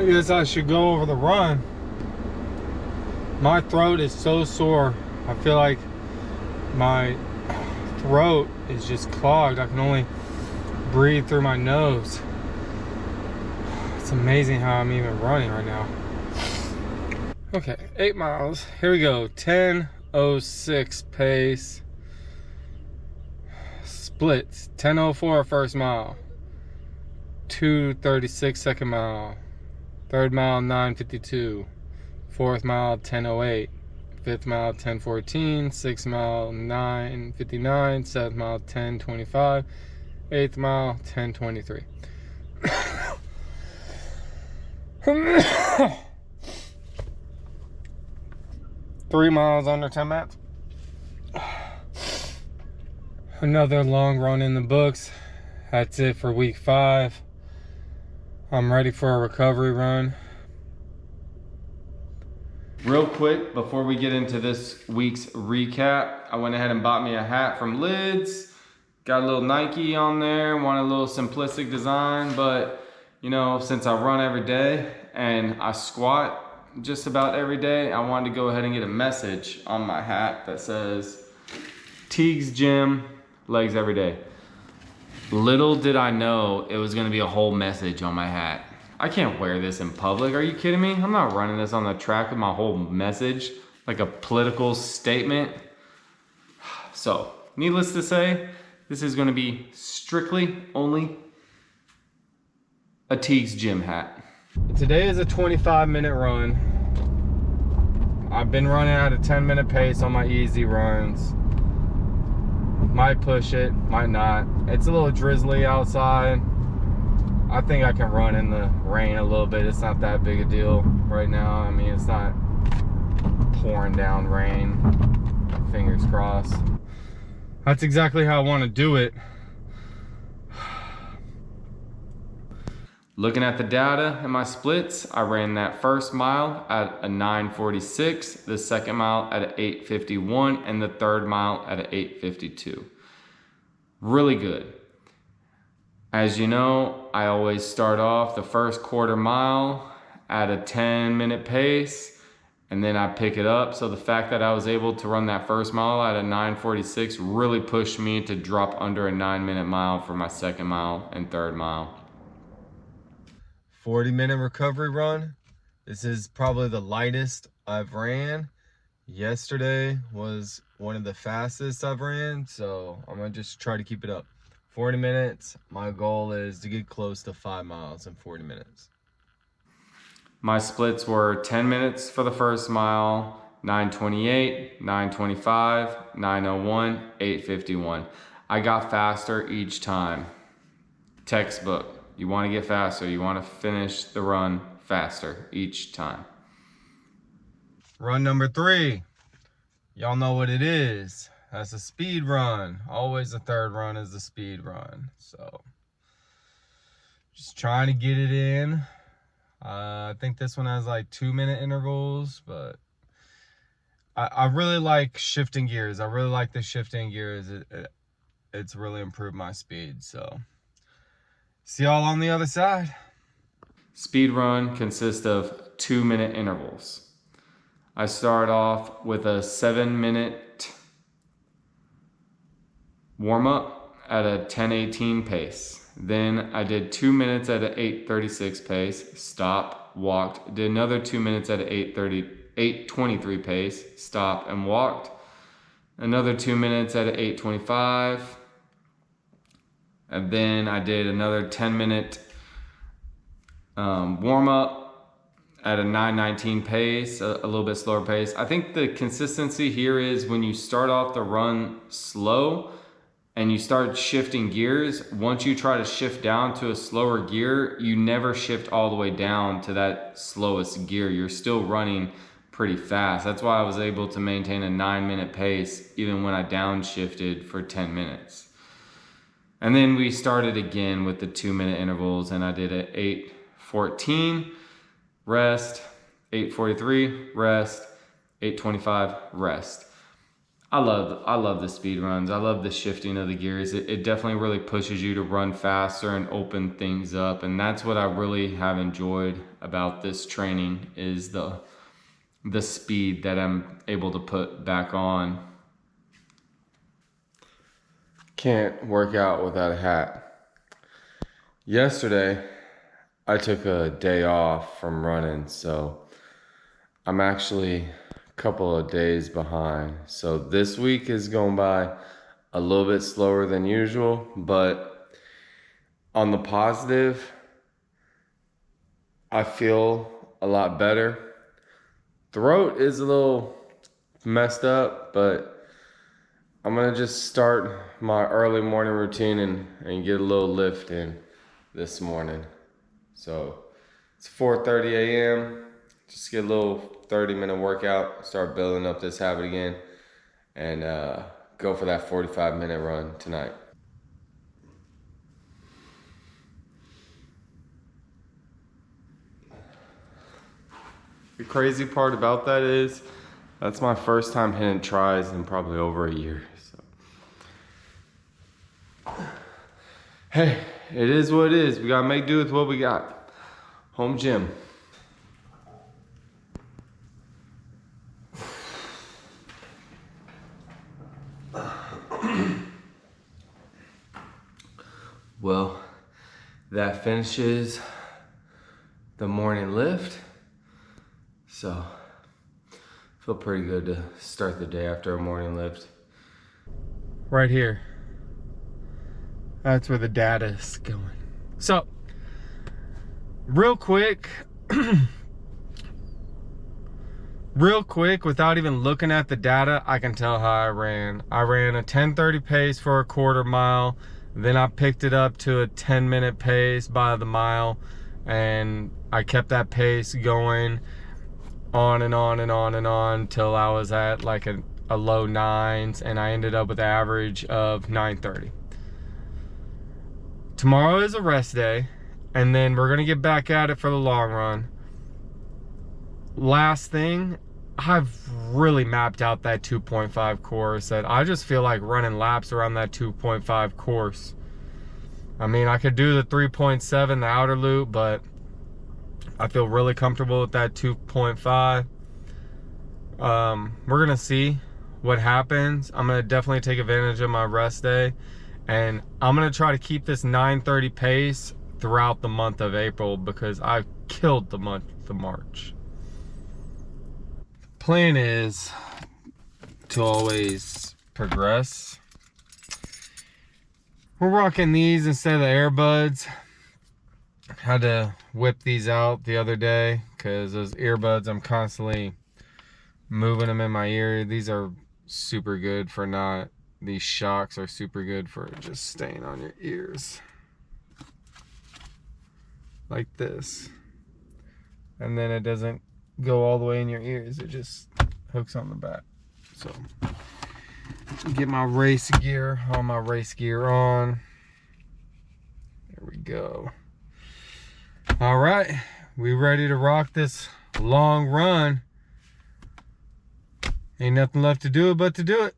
I guess I should go over the run. My throat is so sore. I feel like my throat is just clogged. I can only breathe through my nose. It's amazing how I'm even running right now. Okay, 8 miles. Here we go. 10:06 pace. Splits. 10:04 first mile. 2:36 second mile. Third mile 9:52. Fourth mile 10:08. Fifth mile 10:14. Sixth mile 9:59. Seventh mile 10:25. Eighth mile 10:23. 3 miles under 10 minutes. Another long run in the books. That's it for week 5. I'm ready for a recovery run. Real quick, before we get into this week's recap, I went ahead and bought me a hat from Lids. Got a little Nike on there, wanted a little simplistic design, but you know, since I run every day and I squat just about every day, I wanted to go ahead and get a message on my hat that says, Teague's Gym, legs every day. Little did I know it was gonna be a whole message on my hat. I can't wear this in public, are you kidding me? I'm not running this on the track with my whole message, like a political statement. So, needless to say, this is gonna be strictly only a Teague's Gym hat. Today is a 25-minute run. I've been running at a 10-minute pace on my easy runs. Might push it, might not. It's a little drizzly outside. I think I can run in the rain a little bit. It's not that big a deal right now. I mean, it's not pouring down rain. Fingers crossed. That's exactly how I want to do it. Looking at the data and my splits, I ran that first mile at a 9:46, the second mile at an 8:51, and the third mile at an 8:52. Really good. As you know, I always start off the first quarter mile at a 10-minute pace, and then I pick it up. So the fact that I was able to run that first mile at a 9:46 really pushed me to drop under a 9-minute mile for my second mile and third mile. 40-minute recovery run. This is probably the lightest I've ran. Yesterday was one of the fastest I've ran, so I'm gonna just try to keep it up. 40 minutes, my goal is to get close to 5 miles in 40 minutes. My splits were 10 minutes for the first mile, 9:28, 9:25, 9:01, 8:51. I got faster each time. Textbook. You want to get faster. You want to finish the run faster each time. Run number 3. Y'all know what it is. That's a speed run. Always the third run is the speed run. So just trying to get it in. I think this one has like 2-minute intervals, but I really like shifting gears. I really like the shifting gears. It's really improved my speed. So see y'all on the other side. Speed run consists of 2-minute intervals. I start off with a 7-minute warm up at a 10:18 pace. Then I did 2 minutes at an 8:36 pace, stopped, walked, did another 2 minutes at an 8:23 pace, stopped and walked. Another 2 minutes at an 8:25. And then I did another 10-minute warm up at a 9:19 pace, a little bit slower pace. I think the consistency here is when you start off the run slow and you start shifting gears, once you try to shift down to a slower gear, you never shift all the way down to that slowest gear. You're still running pretty fast. That's why I was able to maintain a 9-minute pace even when I downshifted for 10 minutes. And then we started again with the 2-minute intervals, and I did an 8:14, rest, 8:43, rest, 8:25, rest. I love the speed runs. I love the shifting of the gears. It definitely really pushes you to run faster and open things up. And that's what I really have enjoyed about this training is the speed that I'm able to put back on. Can't work out without a hat. Yesterday, I took a day off from running, so I'm actually a couple of days behind. So this week is going by a little bit slower than usual, but on the positive, I feel a lot better. Throat is a little messed up, but I'm gonna just start my early morning routine and get a little lift in this morning. So it's 4:30 a.m. Just get a little 30-minute workout, start building up this habit again, and go for that 45-minute run tonight. The crazy part about that is that's my first time hitting tries in probably over a year. So. Hey, it is what it is. We gotta make do with what we got. Home gym. Well, that finishes the morning lift. So, feel pretty good to start the day after a morning lift. Right here. That's where the data is going. So, real quick, without even looking at the data, I can tell how I ran. I ran a 10:30 pace for a quarter mile. Then I picked it up to a 10-minute pace by the mile. And I kept that pace going on and on and on and on till I was at like a low 9s, and I ended up with an average of 9:30. Tomorrow is a rest day, and then we're gonna get back at it for the long run. Last thing, I've really mapped out that 2.5 course that I just feel like running laps around that 2.5 course. I mean, I could do the 3.7, the outer loop, but I feel really comfortable with that 2.5. We're gonna see what happens. I'm gonna definitely take advantage of my rest day, and I'm gonna try to keep this 9:30 pace throughout the month of April because I killed the month of March. Plan is to always progress. We're rocking these instead of the earbuds. Had to whip these out the other day because those earbuds, I'm constantly moving them in my ear. These are super good for not, these shocks are super good for just staying on your ears. Like this. And then it doesn't go all the way in your ears, it just hooks on the back. So, get my race gear, all my race gear on. There we go. All right, we ready to rock this long run. Ain't nothing left to do but to do it.